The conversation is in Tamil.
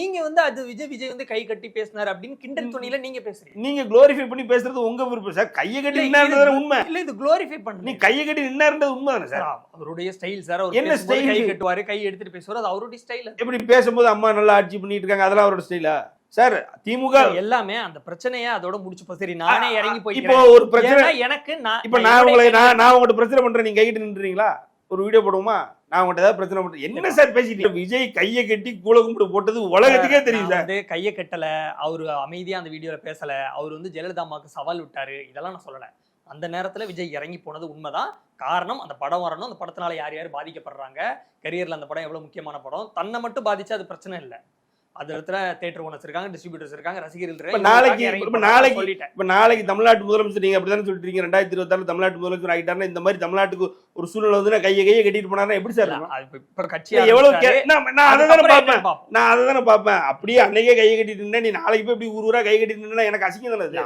நீங்க வந்து அது விஜய் வந்து கை கட்டி பேசினாரு அப்படின்னு கிண்டல் துணியில நீங்க பேசுறீங்க. நீங்க குளோரிஃபை பண்ணி பேசுறது உங்க விருப்பம் சார். கையை கட்டி நின்னாருன்றது உண்மை. இல்ல இது குளோரிஃபை பண்ணல. நீ கையை கட்டி நின்னாருன்றது உண்மை தானே சார்? அவருடைய ஸ்டைல் சார். அவர் என்ன ஸ்டைல்? கை கட்டுவாரு, கை எடுத்துட்டு பேசுவாரு. அது அவருடைய ஸ்டைல். எப்படி பேசும்போது அம்மா நல்லா ஆட்சி பண்ணிட்டு இருக்காங்க, அதெல்லாம் அவரோட ஸ்டைலா சார்? திமுக எல்லாமே அந்த பிரச்சனையை அதோட முடிச்சுப்போம். சரி நானே இறங்கி போய் இப்போ ஒரு பிரச்சனை எனக்கு இப்ப நான் உங்கள்ட்ட பிரச்சனை பண்றேன், நீங்க கையிட்டு நின்றீங்களா? ஒரு வீடியோ போடுவோமா? நான் உங்கள்ட்ட ஏதாவது பிரச்சனை பண்றேன், என்ன சார் பேசிட்டு? விஜய் கையை கட்டி கூல கும்பிட்டு போட்டது உலகத்துக்கே தெரியும் சார். வந்து கையை கட்டல, அவரு அமைதியா அந்த வீடியோல பேசல, அவர் வந்து ஜெயலலிதா அம்மாக்கு சவால் விட்டாரு, இதெல்லாம் நான் சொல்லல. அந்த நேரத்துல விஜய் இறங்கி போனது உண்மைதான். காரணம் அந்த படம் வரணும், அந்த படத்தினால யார் யார் பாதிக்கப்படுறாங்க, கரியர்ல அந்த படம் எவ்வளவு முக்கியமான படம், தன்னை மட்டும் பாதிச்சா அது பிரச்சனை இல்லை. அது இடத்துல தியேட்டர் ஓனர்ஸ் இருக்காங்க, டிஸ்ட்ரிபியூட்டர்ஸ் இருக்காங்க, ரசிகர்கள் இருக்காங்க. நாளைக்கு தமிழ்நாட்டு முதலமைச்சர் நீங்க அப்படிதானே சொல்லிட்டு இருக்கீங்க, 2026 தமிழ்நாட்டு முதலமைச்சர் ஆகிட்டாருன்னா இந்த மாதிரி தமிழ்நாட்டுக்கு ஒரு சூழ்நிலை வந்து கையை கட்டிட்டு போனாருன்னா எப்படி சார்? நான் அதை தானே பார்ப்பேன். அப்படியே அன்னைக்கே கையை கட்டிட்டு இருந்தா நீ நாளைக்கு போய் இப்படி ஊரா கை கட்டிட்டு இருந்தா எனக்கு அசிங்கம் தானே அது.